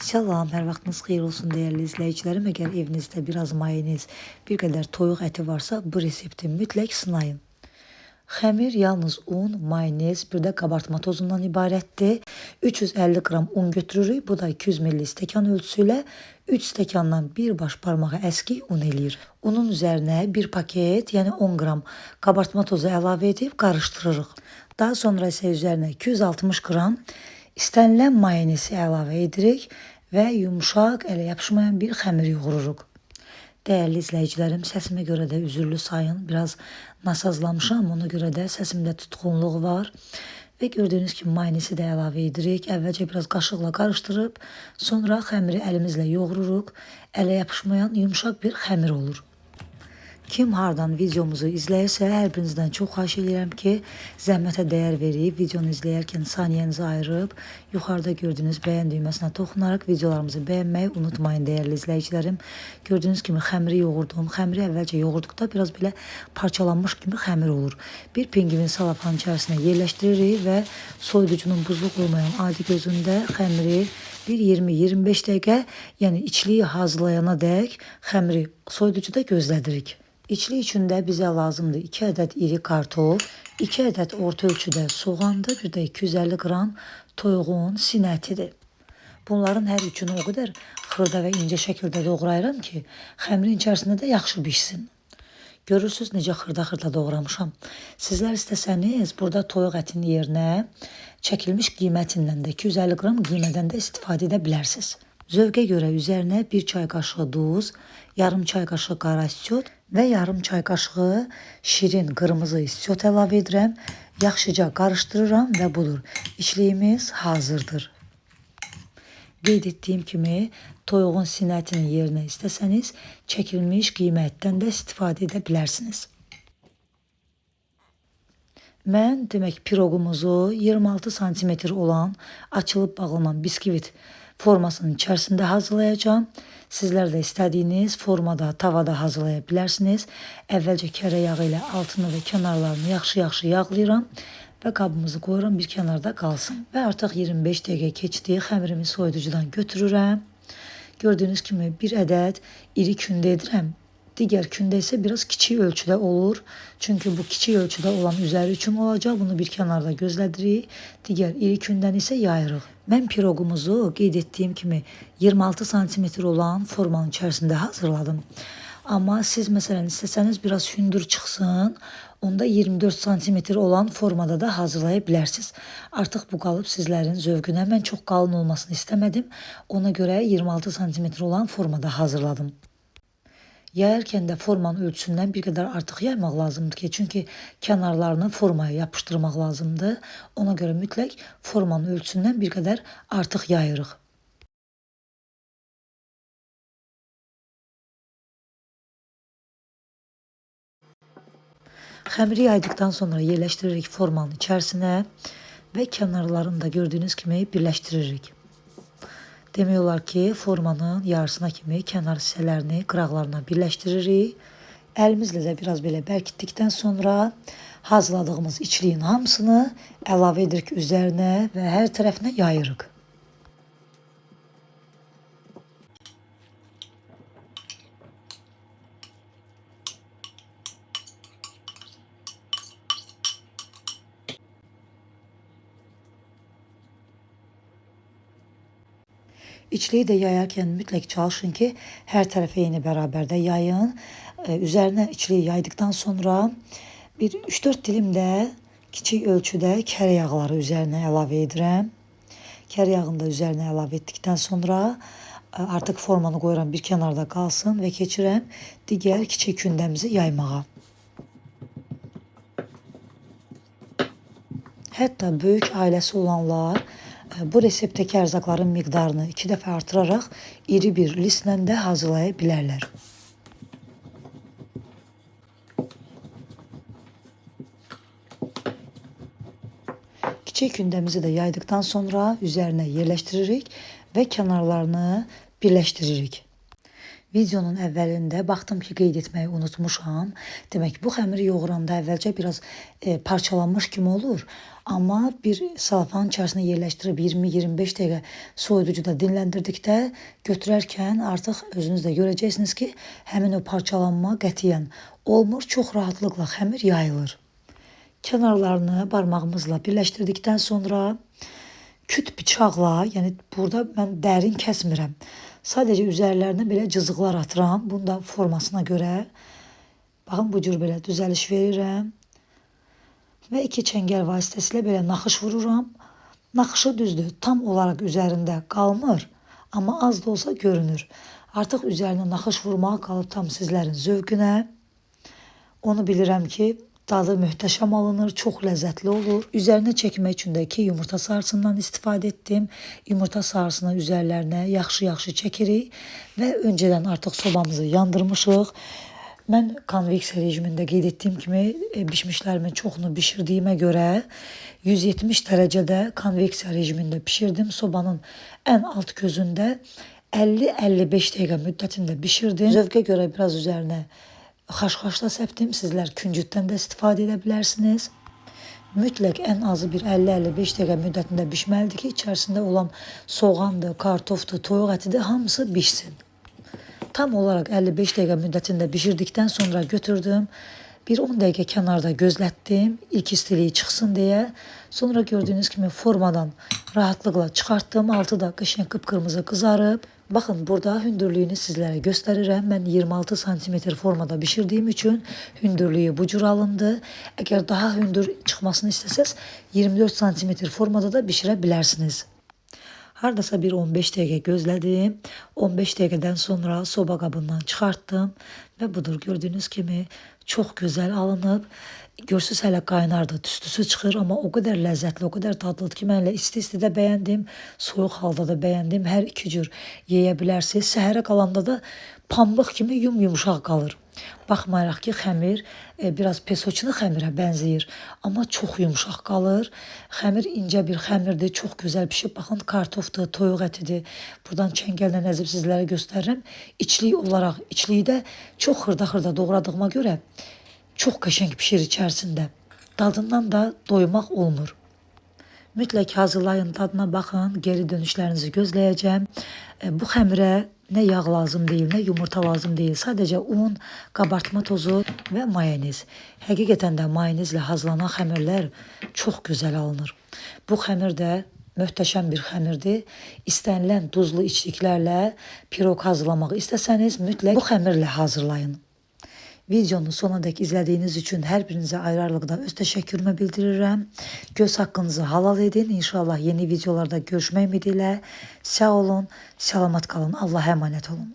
Salam, hər vaxtınız xeyir olsun değerli izləyicilərim. Əgər evinizdə biraz mayonez, bir qədər toyuq əti varsa, bu resepti mütləq sınayın. Xəmir yalnız un, mayonez, bir də qabartma tozundan ibarətdir. 350 qram un götürürük. Bu da 200 ml stəkan ölçüsü ilə 3 stəkandan bir baş parmağı əski un eləyir. Unun üzərinə bir paket, yəni 10 qram qabartma tozu əlavə edib qarışdırırıq. Daha sonra isə üzərinə 260 qram istənilən mayonezi əlavə edirik və yumuşaq, ələ yapışmayan bir xəmir yoğururuq. Değerli izləyicilərim, səsimə görə də üzürlü sayın. Biraz nasazlamışam, ona görə də səsimdə tutqunluq var. Və gördüyünüz kimi mayonezi də əlavə edirik. Əvvəlcə biraz qaşıqla qarışdırıb, sonra xəmiri əlimizlə yoğururuq. Ələ yapışmayan yumuşaq bir xəmir olur. Kim hardan videomuzu izləyirsə, hər birinizdən çox xahiş edirəm ki, zəhmətə dəyər verib, videonu izləyərkən saniyənizi ayırıb, yuxarıda gördüyünüz bəyən düyməsinə toxunaraq videolarımızı bəyənməyi unutmayın değerli izləyicilərim. Gördüyünüz kimi xəmiri yoğurdum. Xəmiri əvvəlcə yoğurduqda biraz belə parçalanmış kimi xəmir olur. Bir pingvin salafanın içərisinə yerləşdiririk və soyuducunun buzluq olmayan adi gözündə xəmiri bir 20-25 dəqiqə, yəni içliyi hazırlayana dək xəmiri soyuducuda gözlədirik. İçli içində bizə lazımdır 2 ədəd iri kartof, 2 ədəd orta ölçüdə soğandı, bir də 250 qram toyuğun sinə ətidir. Bunların hər üçünü o qədər xırda və incə şəkildə doğrayıram ki, xəmirin içərisində də yaxşı bişsin. Görürsünüz necə xırda-xırda doğramışam. Sizlər istəsəniz burada toyuq ətinin yerinə çəkilmiş qiymətindən də 250 qram qiymədən də istifadə edə bilərsiniz. Zövqə görə üzərinə 1 çay qaşığı duz, yarım çay qaşığı qara istiot və yarım çay qaşığı şirin qırmızı istiot əlavə edirəm. Yaxşıca qarışdırıram və budur. İçliyimiz hazırdır. Qeyd etdiyim kimi toyuğun sinə ətinin yerinə istəsəniz çəkilmiş qiymətdən də istifadə edə bilərsiniz. Mən demək piroqumuzu 26 sm olan açılıb bağlanan biskvit formasının içərisində hazırlayacağım. Sizlər də istədiyiniz formada, tavada hazırlaya bilərsiniz. Əvvəlcə kərə yağı ilə altını və kənarlarını yaxşı-yaxşı yağlayıram və qabımızı qoyuram bir kənarda qalsın. Və artıq 25 dəqiqə keçdi. Xəmirimi soyuducudan götürürəm. Gördüyünüz kimi bir ədəd iri kündə edirəm. Digər kündə isə biraz kiçik ölçüdə olur. Çünki bu kiçik ölçüdə olan üzəri üçün olacaq. Bunu bir kənarda gözlədirik. Digər iri kündən isə yayırıq. Mən piroqumuzu qeyd etdiyim kimi 26 sm olan formanın içərisində hazırladım. Amma siz məsələn istəsəniz biraz hündür çıxsın, onda 24 sm olan formada da hazırlaya bilərsiniz. Artıq bu qalıb sizlərin zövqünə. Mən çox qalın olmasını istəmədim. Ona görə 26 sm olan formada hazırladım. Yayarkən də formanın ölçüsündən bir qədər artıq yaymaq lazımdır ki, çünki kənarlarını formaya yapışdırmaq lazımdır. Ona görə mütləq formanın ölçüsündən bir qədər artıq yayırıq. Xəmiri yaydıktan sonra yerləşdiririk formanın içərisinə və kənarlarını da gördüyünüz kimi birləşdiririk. Demək olar ki, formanın yarısına kimi kənar hissələrini qıraqlarına birləşdiririk. Əlimizlə də biraz belə bərkitdikdən sonra hazırladığımız içliyin hamısını əlavə edirik üzərinə və hər tərəfinə yayırıq. İçliyi də yayarkən mütləq çalışın ki, hər tərəfə eyni bərabərdə yayın. Üzərinə içliyi yaydıktan sonra bir 3-4 dilim də kiçik ölçüdə kərə yağları üzərinə əlavə edirəm. Kərə yağını da üzərinə əlavə etdikdən sonra artıq formanı qoyuram bir kənarda qalsın və keçirəm digər kiçik kündəmizi yaymağa. Hətta böyük ailəsi olanlar bu reseptdəki ərzaqların miqdarını 2 dəfə artıraraq iri bir listlə də hazırlaya bilərlər. Kiçik kündəmizi də yaydıktan sonra üzərinə yerləşdiririk və kənarlarını birləşdiririk. Videonun əvvəlində baxdım ki, qeyd etməyi unutmuşam. Demək bu xəmiri yoğuranda əvvəlcə biraz parçalanmış kimi olur. Amma bir salafanın içərisinə yerləşdirib 20-25 dəqiqə soyuducuda dinləndirdikdə götürərkən artıq özünüz də görəcəksiniz ki, həmin o parçalanma qətiyyən olmur. Çox rahatlıqla xəmir yayılır. Kənarlarını barmağımızla birləşdirdikdən sonra küt bıçaqla, yəni burada mən dərin kəsmirəm. Sadəcə üzərlərinə belə cızıqlar atıram. Bunu da formasına görə. Baxın bu cür belə düzəliş verirəm. Və 2 çəngəl vasitəsilə belə naxış vururam. Naxışı düzdür, tam olaraq üzərində qalmır. Amma az da olsa görünür. Artıq üzərinə naxış vurmağa qalıb tam sizlərin zövqünə. Onu bilirəm ki, dadı möhtəşəm alınır, çox ləzzətli olur. Üzərinə çəkmək üçün də 2 yumurta sarısından istifadə etdim. Yumurta sarısını üzərlərinə yaxşı-yaxşı çəkirik və öncədən artıq sobamızı yandırmışıq. Mən konveksiya rejimində qeyd etdiyim kimi bişmişlərimin çoxunu bişirdiyimə görə 170 dərəcədə konveksiya rejimində bişirdim. Sobanın ən alt gözündə 50-55 dəqiqə müddətində bişirdim. Zövqə görə biraz üzərinə xaş-xaşla səpdim. Sizlər küncütdən də istifadə edə bilərsiniz. Mütləq ən azı bir 50-55 dəqiqə müddətində bişməlidir ki, içərisində olan soğandır, kartofdur, toyuq ətidir, hamısı bişsin. Tam olaraq 55 dəqiqə müddətində bişirdikdən sonra götürdüm. Bir 10 dəqiqə kənarda gözlətdim, ilk istiliyi çıxsın deyə. Sonra gördüyünüz kimi formadan rahatlıqla çıxartdım. Altı da qəşəng qıpqırmızı qızarıb. Baxın, burada hündürlüyünü sizlərə göstərirəm. Mən 26 sm formada bişirdiyim üçün hündürlüyü bu cür alındı. Əgər daha hündür çıxmasını istəsəz 24 sm formada da bişirə bilərsiniz. Hardasa bir 15 dəqiqə gözlədim. 15 dəqiqədən sonra soba qabından çıxartdım və budur, gördüyünüz kimi çox gözəl alınıb. Görsüz hələ qaynardı, tüstüsü çıxır, amma o qədər ləzzətli, o qədər dadlıdır ki, mən elə isti-isti də bəyəndim, soyuq halda da bəyəndim. Hər iki cür yeyə bilərsiniz. Səhərə qalanda da pambıq kimi yumuşaq qalır. Baxmayaraq ki, xəmir biraz pesoçunu xəmirə bənzəyir, amma çox yumuşaq qalır. Xəmir incə bir xəmirdir, çox gözəl pişib. Baxın, kartofdur, toyuq ətidir. Buradan çəngəllə əzib sizlərə göstərirəm. İçlik olaraq, içlikdə çox xırda-xırda doğradığıma görə çox qəşəng pişir içərisində. Dadından da doymaq olmur. Mütləq hazırlayın, dadına baxın, geri dönüşlərinizi gözləyəcəm. Bu xəmirə nə yağ lazım deyil, nə yumurta lazım deyil. Sadəcə un, qabartma tozu və mayonez. Həqiqətən də mayonezlə hazırlanan xəmirlər çox gözəl alınır. Bu xəmir də möhtəşəm bir xəmirdir. İstənilən duzlu içliklərlə pirog hazırlamaq istəsəniz mütləq bu xəmirlə hazırlayın. Videonu sonadək izlədiyiniz üçün hər birinizə ayrı-ayrılıqda öz təşəkkürümü bildirirəm. Göz haqqınızı halal edin. İnşallah yeni videolarda görüşmək ümidi ilə. Sağ olun, salamat qalın. Allah'a emanet olun.